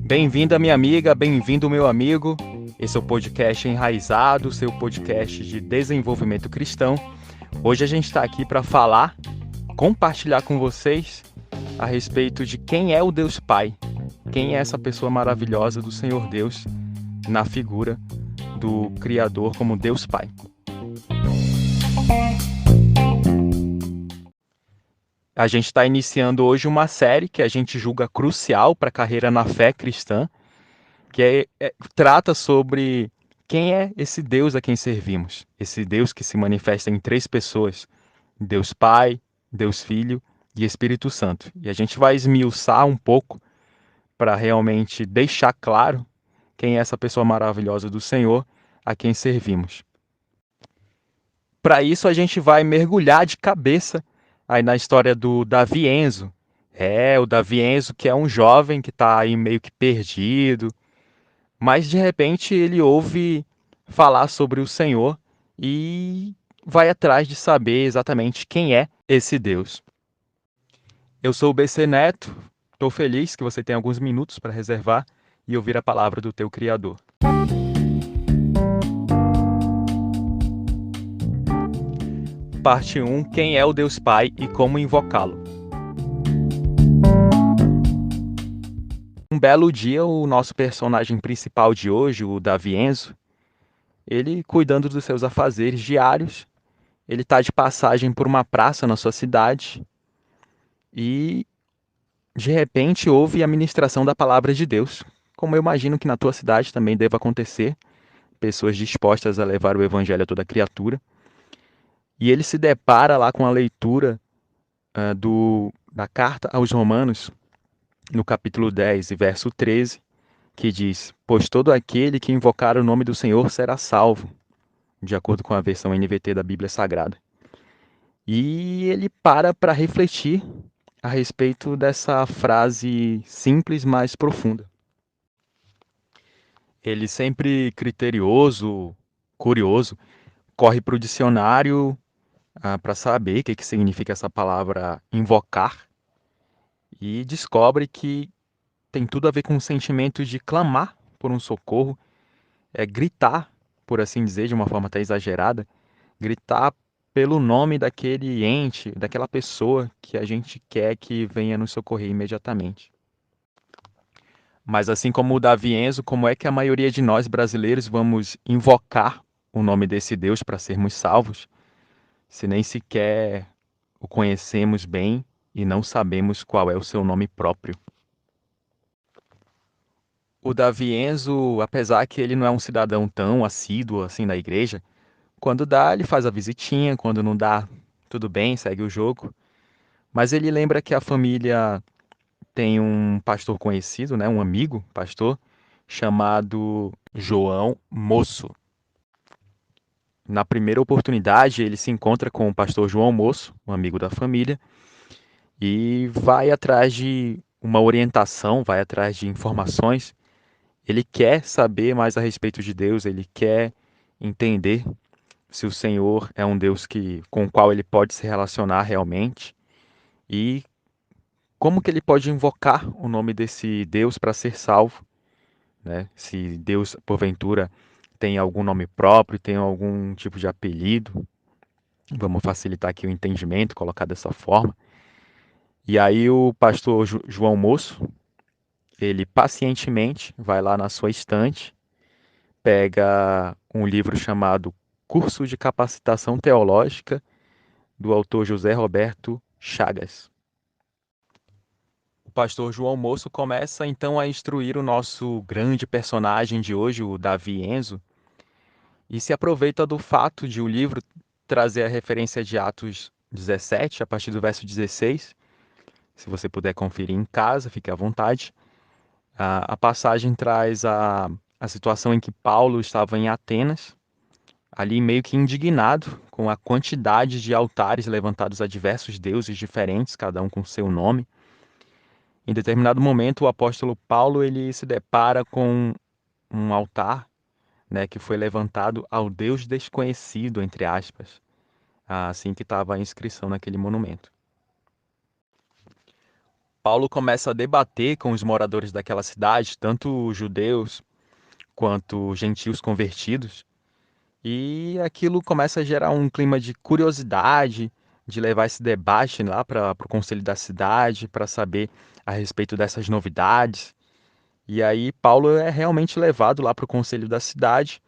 Bem-vinda, minha amiga, bem-vindo, meu amigo. Esse é o podcast Enraizado, seu podcast de desenvolvimento cristão. Hoje a gente está aqui para compartilhar com vocês a respeito de quem é o Deus Pai, quem é essa pessoa maravilhosa do Senhor Deus na figura do Criador como Deus Pai. A gente está iniciando hoje uma série que a gente julga crucial para a carreira na fé cristã, que trata sobre quem é esse Deus a quem servimos. Esse Deus que se manifesta em três pessoas: Deus Pai, Deus Filho e Espírito Santo. E a gente vai esmiuçar um pouco para realmente deixar claro quem é essa pessoa maravilhosa do Senhor a quem servimos. Para isso, a gente vai mergulhar de cabeça aí na história do Davi Enzo. O Davi Enzo, que é um jovem que está aí meio que perdido, mas de repente ele ouve falar sobre o Senhor e vai atrás de saber exatamente quem é esse Deus. Eu sou o BC Neto, estou feliz que você tem alguns minutos para reservar e ouvir a palavra do teu Criador. Parte 1. Quem é o Deus Pai e como invocá-lo? Um belo dia, o nosso personagem principal de hoje, o Davi Enzo, ele cuidando dos seus afazeres diários, ele está de passagem por uma praça na sua cidade e, de repente, ouve a ministração da palavra de Deus, como eu imagino que na tua cidade também deva acontecer, pessoas dispostas a levar o evangelho a toda criatura. E ele se depara lá com a leitura da carta aos Romanos, no capítulo 10 e verso 13, que diz: "Pois todo aquele que invocar o nome do Senhor será salvo", de acordo com a versão NVT da Bíblia Sagrada. E ele para refletir a respeito dessa frase simples, mas profunda. Ele, sempre criterioso, curioso, corre para o dicionário para saber o que significa essa palavra invocar e descobre que tem tudo a ver com o sentimento de clamar por um socorro, gritar, por assim dizer, de uma forma até exagerada, gritar pelo nome daquele ente, daquela pessoa que a gente quer que venha nos socorrer imediatamente. Mas assim como o Davi Enzo, como é que a maioria de nós brasileiros vamos invocar o nome desse Deus para sermos salvos, se nem sequer o conhecemos bem e não sabemos qual é o seu nome próprio? O Davi Enzo, apesar que ele não é um cidadão tão assíduo assim na igreja, quando dá, ele faz a visitinha, quando não dá, tudo bem, segue o jogo. Mas ele lembra que a família tem um pastor conhecido, né, um amigo pastor, chamado João Moço. Na primeira oportunidade, ele se encontra com o pastor João Moço, um amigo da família, e vai atrás de uma orientação, vai atrás de informações. Ele quer saber mais a respeito de Deus, ele quer entender se o Senhor é um Deus com o qual ele pode se relacionar realmente e como que ele pode invocar o nome desse Deus para ser salvo, né? Se Deus, porventura, tem algum nome próprio, tem algum tipo de apelido. Vamos facilitar aqui o entendimento, colocar dessa forma. E aí o pastor João Moço, ele pacientemente vai lá na sua estante, pega um livro chamado Curso de Capacitação Teológica, do autor José Roberto Chagas. O pastor João Moço começa então a instruir o nosso grande personagem de hoje, o Davi Enzo, e se aproveita do fato de o livro trazer a referência de Atos 17, a partir do verso 16. Se você puder conferir em casa, fique à vontade. A passagem traz a situação em que Paulo estava em Atenas, ali meio que indignado com a quantidade de altares levantados a diversos deuses diferentes, cada um com seu nome. Em determinado momento, o apóstolo Paulo ele se depara com um altar, né, que foi levantado ao Deus desconhecido, entre aspas, assim que estava a inscrição naquele monumento. Paulo começa a debater com os moradores daquela cidade, tanto judeus quanto gentios convertidos, e aquilo começa a gerar um clima de curiosidade, de levar esse debate lá para o conselho da cidade, para saber a respeito dessas novidades. E aí Paulo é realmente levado lá para o conselho da cidade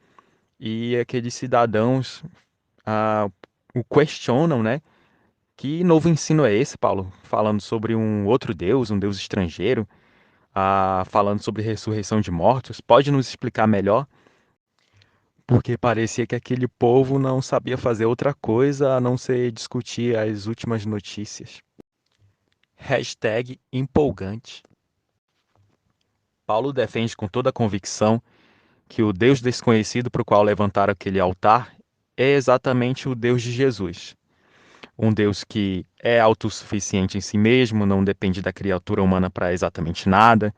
e aqueles cidadãos ah, o questionam, né? Que novo ensino é esse, Paulo? Falando sobre um outro Deus, um Deus estrangeiro, falando sobre ressurreição de mortos. Pode nos explicar melhor? Porque parecia que aquele povo não sabia fazer outra coisa a não ser discutir as últimas notícias. Hashtag empolgante. Paulo defende com toda a convicção que o Deus desconhecido para o qual levantaram aquele altar é exatamente o Deus de Jesus. Um Deus que é autossuficiente em si mesmo, não depende da criatura humana para exatamente nada.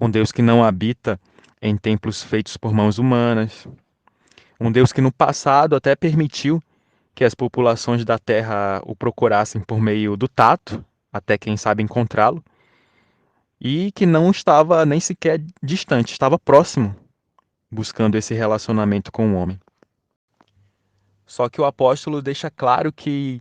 Um Deus que não habita em templos feitos por mãos humanas. Um Deus que no passado até permitiu que as populações da Terra o procurassem por meio do tato, até quem sabe encontrá-lo, e que não estava nem sequer distante, estava próximo, buscando esse relacionamento com o homem. Só que o apóstolo deixa claro que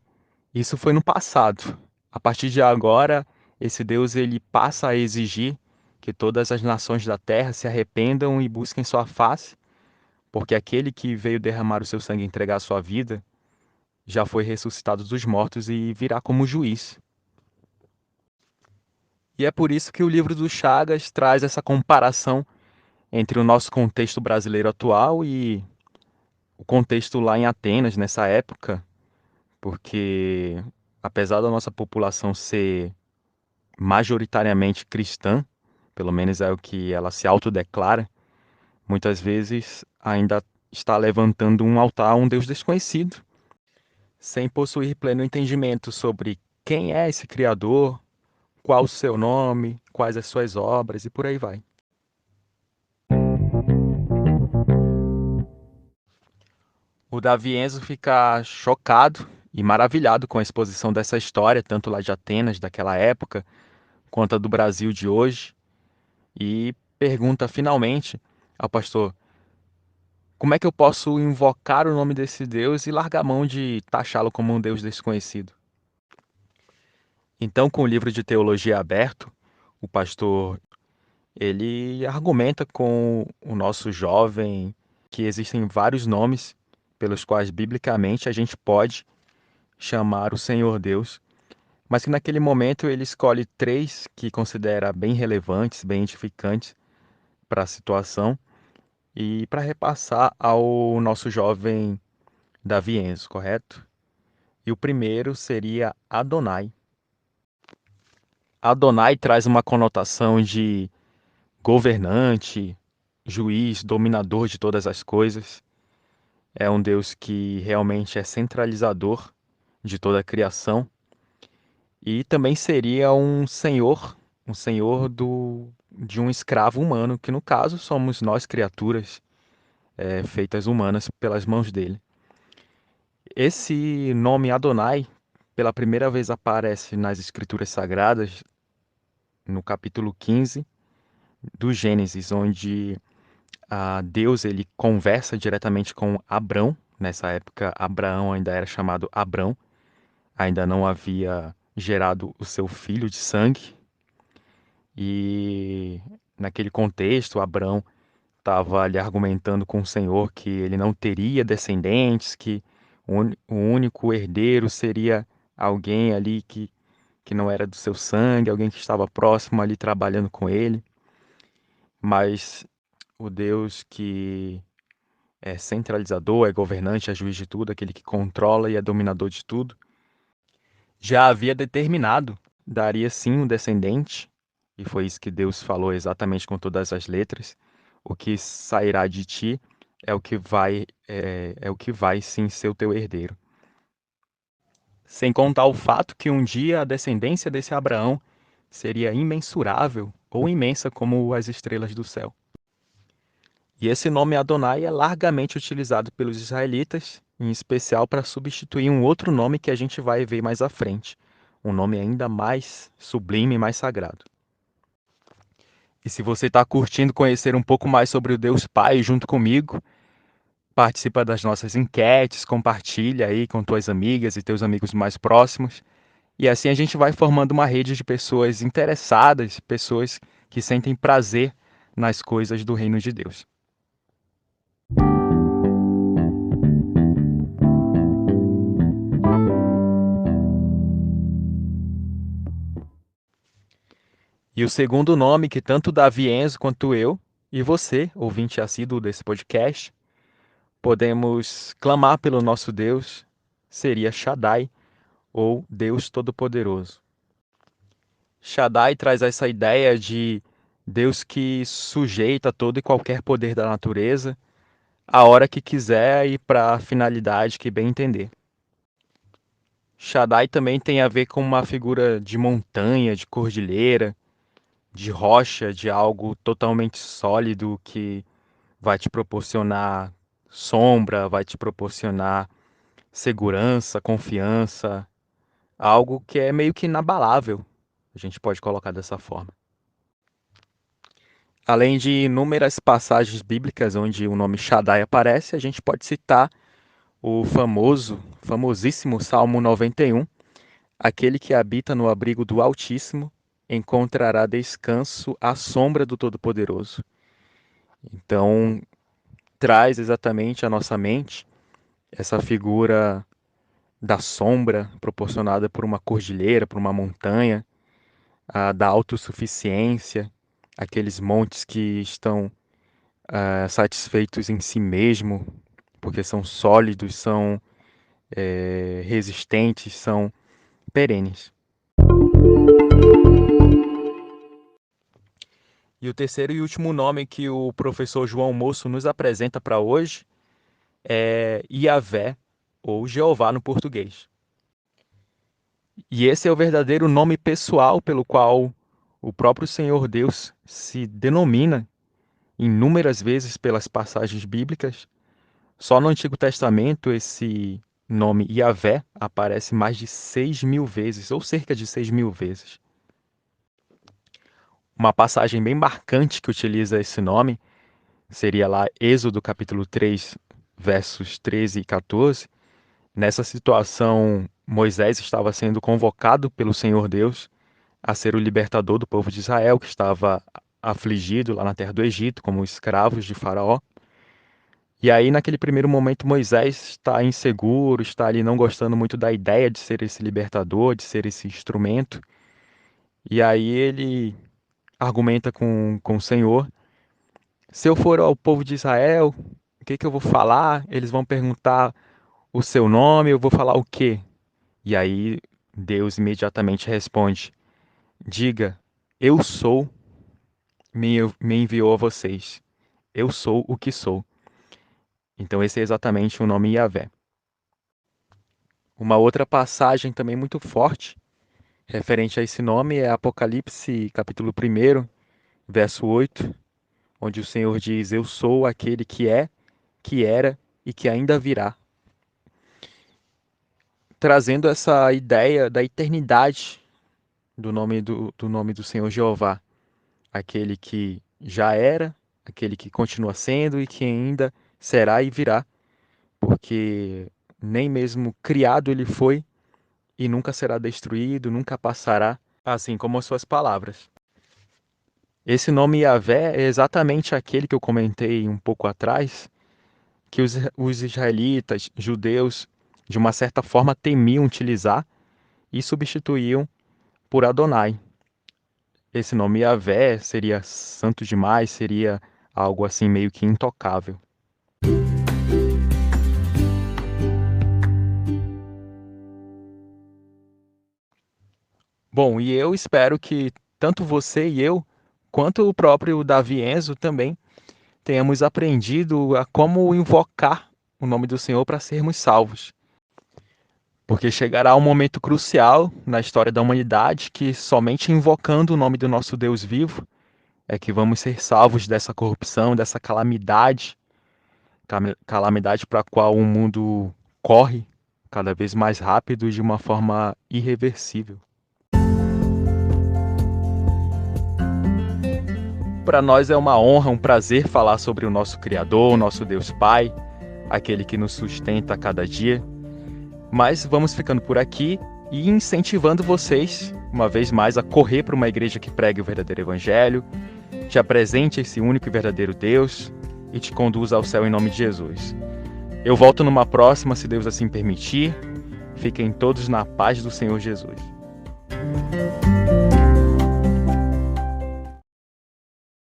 isso foi no passado. A partir de agora, esse Deus ele passa a exigir que todas as nações da terra se arrependam e busquem sua face, porque aquele que veio derramar o seu sangue e entregar a sua vida já foi ressuscitado dos mortos e virá como juiz. E é por isso que o livro do Chagas traz essa comparação entre o nosso contexto brasileiro atual e o contexto lá em Atenas, nessa época, porque apesar da nossa população ser majoritariamente cristã, pelo menos é o que ela se autodeclara, muitas vezes ainda está levantando um altar a um Deus desconhecido, sem possuir pleno entendimento sobre quem é esse Criador, qual o seu nome, quais as suas obras e por aí vai. O Davi Enzo fica chocado e maravilhado com a exposição dessa história, tanto lá de Atenas, daquela época, quanto a do Brasil de hoje, e pergunta finalmente ao pastor: como é que eu posso invocar o nome desse Deus e largar a mão de taxá-lo como um Deus desconhecido? Então, com o livro de teologia aberto, o pastor ele argumenta com o nosso jovem que existem vários nomes pelos quais biblicamente a gente pode chamar o Senhor Deus, mas que naquele momento ele escolhe três que considera bem relevantes, bem edificantes para a situação e para repassar ao nosso jovem Davi Enzo, correto? E o primeiro seria Adonai. Adonai traz uma conotação de governante, juiz, dominador de todas as coisas. É um Deus que realmente é centralizador de toda a criação. E também seria um senhor de um escravo humano, que no caso somos nós, criaturas, feitas humanas pelas mãos dele. Esse nome Adonai, pela primeira vez aparece nas Escrituras Sagradas, no capítulo 15 do Gênesis, onde Deus ele conversa diretamente com Abrão. Nessa época, Abraão ainda era chamado Abrão, ainda não havia gerado o seu filho de sangue. E naquele contexto, Abrão estava ali argumentando com o Senhor que ele não teria descendentes, que o único herdeiro seria alguém ali que não era do seu sangue, alguém que estava próximo ali trabalhando com ele. Mas o Deus que é centralizador, é governante, é juiz de tudo, aquele que controla e é dominador de tudo, já havia determinado, daria sim um descendente, e foi isso que Deus falou exatamente com todas as letras, o que sairá de ti é o que vai sim ser o teu herdeiro. Sem contar o fato que um dia a descendência desse Abraão seria imensurável ou imensa como as estrelas do céu. E esse nome Adonai é largamente utilizado pelos israelitas, em especial para substituir um outro nome que a gente vai ver mais à frente, um nome ainda mais sublime e mais sagrado. E se você está curtindo conhecer um pouco mais sobre o Deus Pai junto comigo, participa das nossas enquetes, compartilha aí com tuas amigas e teus amigos mais próximos. E assim a gente vai formando uma rede de pessoas interessadas, pessoas que sentem prazer nas coisas do reino de Deus. E o segundo nome que tanto Davi Enzo quanto eu e você, ouvinte assíduo desse podcast, podemos clamar pelo nosso Deus, seria Shaddai, ou Deus Todo-Poderoso. Shaddai traz essa ideia de Deus que sujeita todo e qualquer poder da natureza a hora que quiser e para a finalidade que bem entender. Shaddai também tem a ver com uma figura de montanha, de cordilheira, de rocha, de algo totalmente sólido que vai te proporcionar sombra, vai te proporcionar segurança, confiança, algo que é meio que inabalável, a gente pode colocar dessa forma. Além de inúmeras passagens bíblicas onde o nome Shaddai aparece, a gente pode citar o famosíssimo Salmo 91, aquele que habita no abrigo do Altíssimo encontrará descanso à sombra do Todo-Poderoso. Então, traz exatamente à nossa mente essa figura da sombra proporcionada por uma cordilheira, por uma montanha, da autossuficiência, aqueles montes que estão satisfeitos em si mesmo, porque são sólidos, são resistentes, são perenes. E o terceiro e último nome que o professor João Moço nos apresenta para hoje é Yahvé, ou Jeová no português. E esse é o verdadeiro nome pessoal pelo qual o próprio Senhor Deus se denomina inúmeras vezes pelas passagens bíblicas. Só no Antigo Testamento esse nome Yahvé aparece mais de 6.000 vezes, ou cerca de 6.000 vezes. Uma passagem bem marcante que utiliza esse nome seria lá Êxodo capítulo 3, versos 13 e 14. Nessa situação, Moisés estava sendo convocado pelo Senhor Deus a ser o libertador do povo de Israel, que estava afligido lá na terra do Egito, como escravos de Faraó. E aí, naquele primeiro momento, Moisés está inseguro, está ali não gostando muito da ideia de ser esse libertador, de ser esse instrumento. E aí ele argumenta com o Senhor: se eu for ao povo de Israel, o que que eu vou falar? Eles vão perguntar o seu nome, eu vou falar o quê? E aí Deus imediatamente responde: diga, eu sou, me enviou a vocês. Eu sou o que sou. Então esse é exatamente o nome Yahvé. Uma outra passagem também muito forte referente a esse nome é Apocalipse, capítulo 1, verso 8, onde o Senhor diz: eu sou aquele que é, que era e que ainda virá. Trazendo essa ideia da eternidade do nome do Senhor Jeová, aquele que já era, aquele que continua sendo e que ainda será e virá, porque nem mesmo criado ele foi e nunca será destruído, nunca passará, assim como as suas palavras. Esse nome Yahvé é exatamente aquele que eu comentei um pouco atrás, que os israelitas, judeus, de uma certa forma temiam utilizar e substituíam por Adonai. Esse nome Yahvé seria santo demais, seria algo assim meio que intocável. Bom, e eu espero que tanto você e eu, quanto o próprio Davi Enzo também, tenhamos aprendido a como invocar o nome do Senhor para sermos salvos. Porque chegará um momento crucial na história da humanidade que somente invocando o nome do nosso Deus vivo é que vamos ser salvos dessa corrupção, dessa calamidade, calamidade para a qual o mundo corre cada vez mais rápido e de uma forma irreversível. Para nós é uma honra, um prazer falar sobre o nosso Criador, o nosso Deus Pai, aquele que nos sustenta a cada dia. Mas vamos ficando por aqui e incentivando vocês, uma vez mais, a correr para uma igreja que pregue o verdadeiro evangelho, te apresente esse único e verdadeiro Deus e te conduza ao céu em nome de Jesus. Eu volto numa próxima, se Deus assim permitir. Fiquem todos na paz do Senhor Jesus.